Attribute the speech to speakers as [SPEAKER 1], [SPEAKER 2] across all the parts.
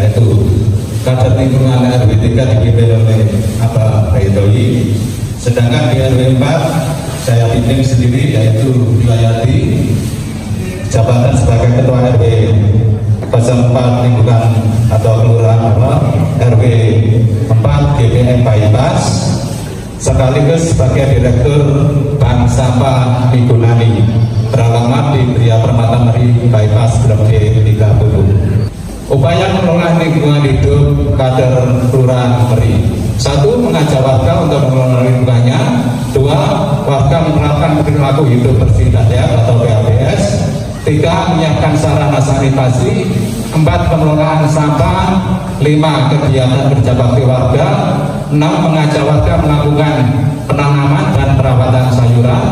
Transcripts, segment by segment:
[SPEAKER 1] yaitu kader lingkungan RW 3 dipimpin oleh Pak Baitoi, sedangkan di RW 4 saya pimpin sendiri yaitu dilayati jabatan sebagai ketua RW 04 lingkungan atau kelurahan RW 4 GPM Bypass, sekaligus sebagai Direktur Bank Sampah Migunani beralamat di Pria Permata Meri Bypass Blok D 30. Upaya pengelolaan lingkungan hidup kader Kelurahan Meri: 1. Mengajak warga untuk mengelola lingkungannya. 2. Warga menerapkan perilaku hidup bersih dan sehat atau PHBS. 3. Menyiapkan sarana sanitasi. 4. Pengelolaan sampah. 5. Kegiatan kerja bakti warga. 6. Mengajak warga melakukan penanaman dan perawatan sayuran.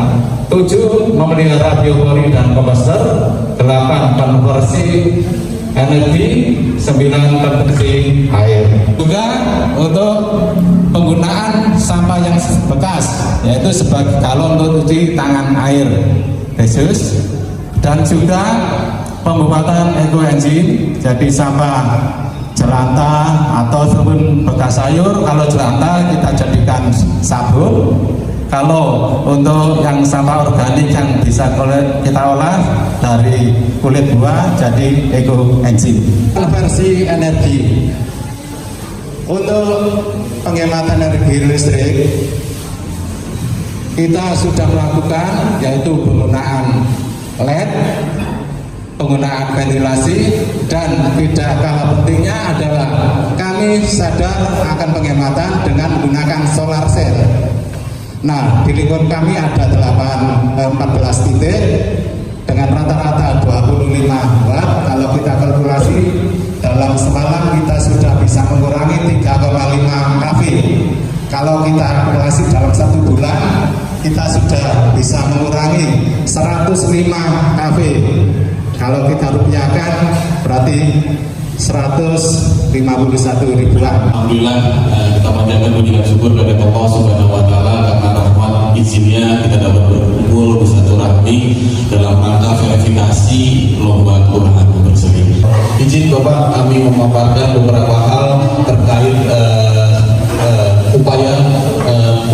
[SPEAKER 1] 7. Memelihara biopori dan komposter. 8. Konversi energi. 9. Konversi air. Juga untuk penggunaan sampah yang bekas, yaitu sebagai galon untuk cuci tangan air khusus, dan juga pembuatan eco engine, jadi sampah jelantah atau sabun bekas sayur. Kalau jelantah kita jadikan sabun, kalau untuk yang sampah organik yang bisa kita olah dari kulit buah jadi eco engine. Konversi energi untuk penghematan energi listrik kita sudah melakukan, yaitu penggunaan LED, penggunaan ventilasi, dan tidak kalah pentingnya adalah kami sadar akan penghematan dengan menggunakan solar cell. Nah, di lingkungan kami ada 14 titik dengan rata-rata 25 watt. Kalau kita kalkulasi dalam semalam kita sudah bisa mengurangi 3,5 kW. Kalau kita kalkulasi dalam 1 bulan kita sudah bisa mengurangi 105 kW. Kalau kita rupiahkan berarti 151 ribuan.
[SPEAKER 2] Alhamdulillah kita panjatkan puji dan syukur kepada Allah Subhanahu wa taala karena rahmat izinnya kita dapat berkumpul bersilaturahmi dalam rangka verifikasi lomba kelurahan berseri. Izin Bapak kami memaparkan beberapa hal terkait upaya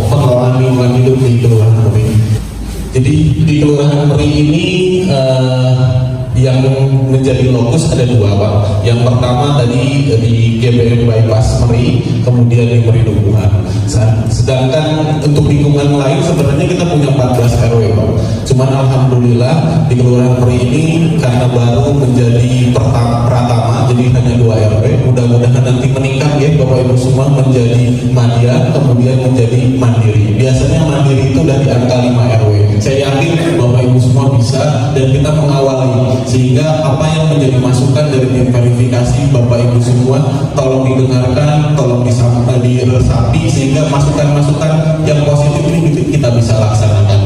[SPEAKER 2] pengelolaan lingkungan hidup di Kelurahan Meri. Jadi di Kelurahan Meri ini yang menjadi lokus ada 2, Pak. Yang pertama tadi di GPM Bypass Meri, kemudian di Meri Dukuhan. Sedangkan untuk lingkungan lain sebenarnya kita punya 14 RW, Pak. Cuman alhamdulillah di Kelurahan Meri ini karena baru menjadi pratama, jadi hanya 2 RW. Mudah-mudahan nanti meningkat ya Bapak Ibu semua menjadi madya, kemudian menjadi mandiri. Biasanya mandiri itu udah di angka 5 RW. Saya yakin Bapak Ibu semua bisa, dan kita mengawali sehingga apa yang menjadi masukan dari tim verifikasi Bapak Ibu semua tolong didengarkan, tolong diresapi sehingga masukan-masukan yang positif ini kita bisa laksanakan.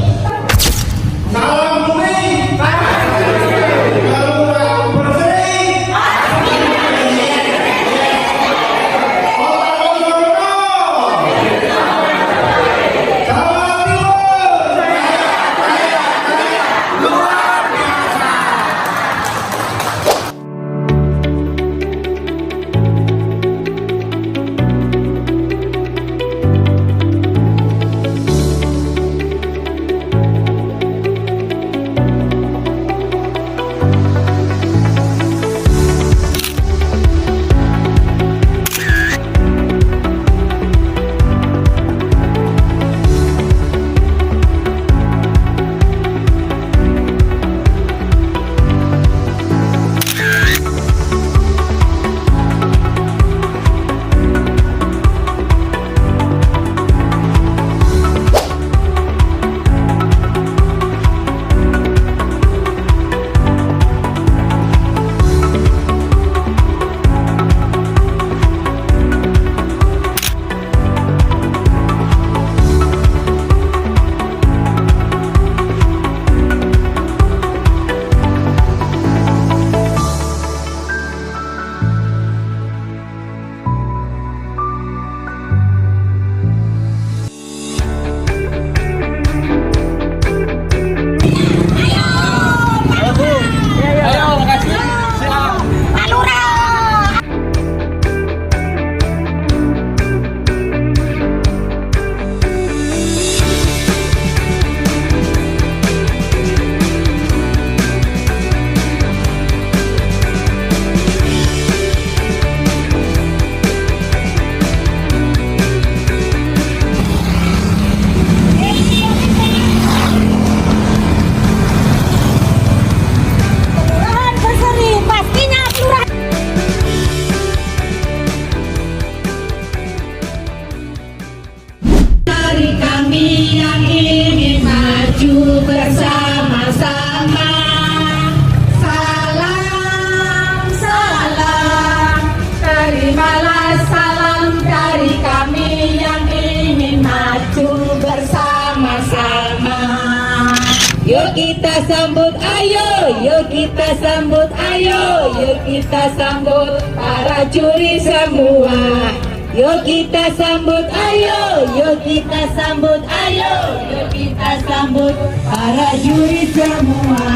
[SPEAKER 3] kita sambut, ayo, yuk kita sambut, ayo, yuk kita sambut para juri semua. Yuk kita sambut, ayo, yuk kita sambut, ayo, yuk kita sambut para juri semua.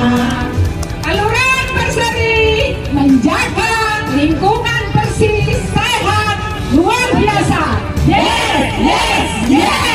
[SPEAKER 4] Kelurahan Perseri menjaga lingkungan bersih sehat luar biasa. Yes, yes, yes.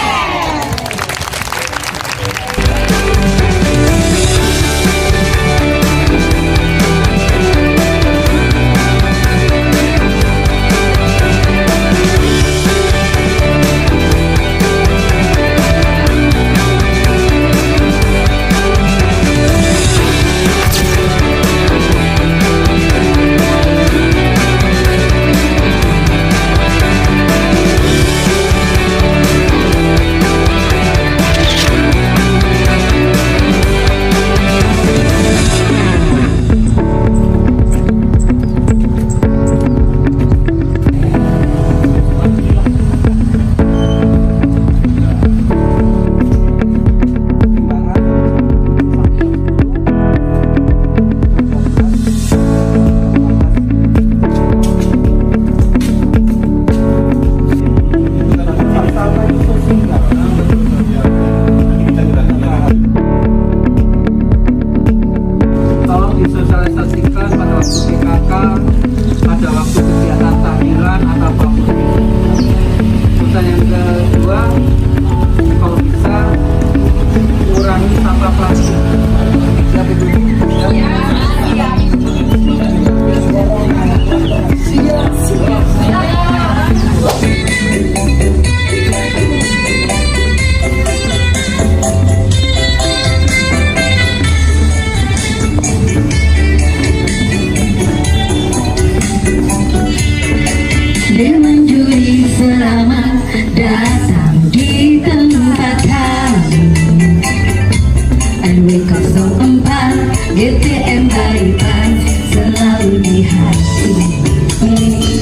[SPEAKER 5] Disosialisasikan pada waktu PKK, pada waktu kegiatan tahlilan atau apapun. Terus yang kedua, kalau bisa kurangi sampah plastik. Siap itu?
[SPEAKER 3] Dengan juri selamat datang di tempat kami. RW 04 GTM Baripan selalu di hati.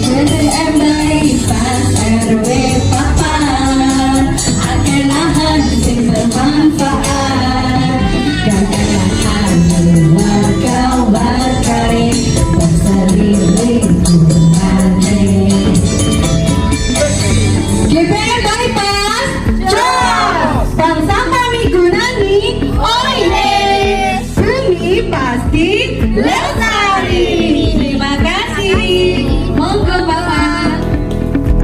[SPEAKER 3] GTM Baripan RW papan akan lahan yang bermanfaat dan lahan warga berkarya berseri lingkungan. GPM Bypass, jos! Tang sampah migunani, oile! Bumi pasti lestari. Terima kasih. Monggo Bapak.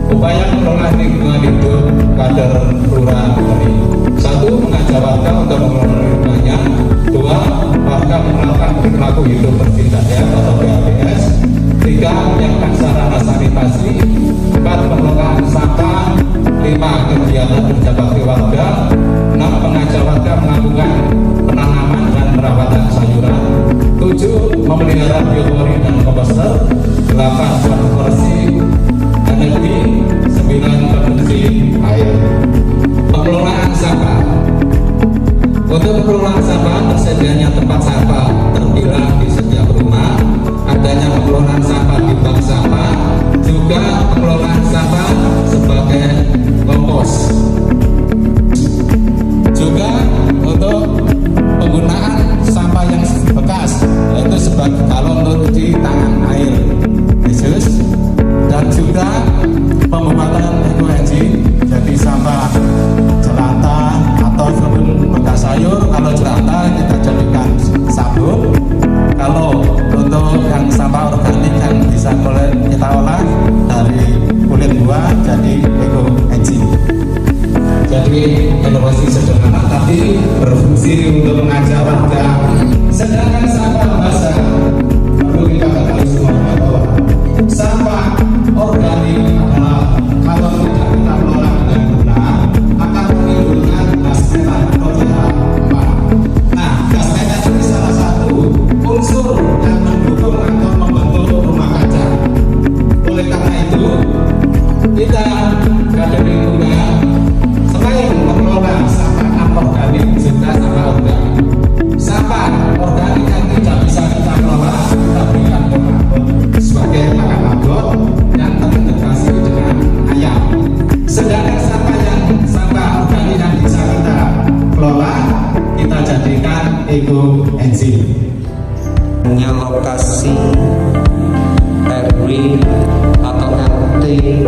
[SPEAKER 1] Upaya mengelola lingkungan hidup kader kelurahan ini: satu, mengajak warga untuk mengelola lingkungannya; dua, warga mengenalkan perilaku hidup bersih sehat atau PHBS; tiga, menyiapkan sarana sanitasi; empat, pengelolaan sampah; lima, kegiatan kerja bakti warga; enam, mengajak warga melakukan penanaman dan perawatan sayuran; tujuh, memelihara biopori dan komposter; delapan, konversi energi; sembilan, produksi air. Pengelolaan sampah. Untuk pengelolaan sampah, tersedianya tempat sampah terpilah di setiap rumah, adanya pengelolaan sampah di bank sampah, juga pengelolaan sampah sebagai kompos. Juga untuk penggunaan sampah yang bekas, yaitu sebagai galon untuk cuci tangan air khusus, dan juga pembuatan ekohaji, jadi sampah jelantah atau sabun bekas sayur. Kalau jelantah kita jadikan sabun, kalau untuk yang sampah organik yang bisa kita olah dari kulit buah jadi ekohaji. Jadi inovasi sederhana tapi berfungsi untuk mengajak warga. Sedangkan sampah basah, perlu kita ketahui semua bahwa sampah organik adalah kalau tidak kita kelola dengan benar akan menimbulkan gas metan atau CH4. Nah, gas metan ini salah satu unsur yang mendukung atau membentuk rumah kaca. Oleh karena itu, kita kader lingkungan selain mengelola sampah anorganik juga sampah organik. Sampah organik yang
[SPEAKER 6] dari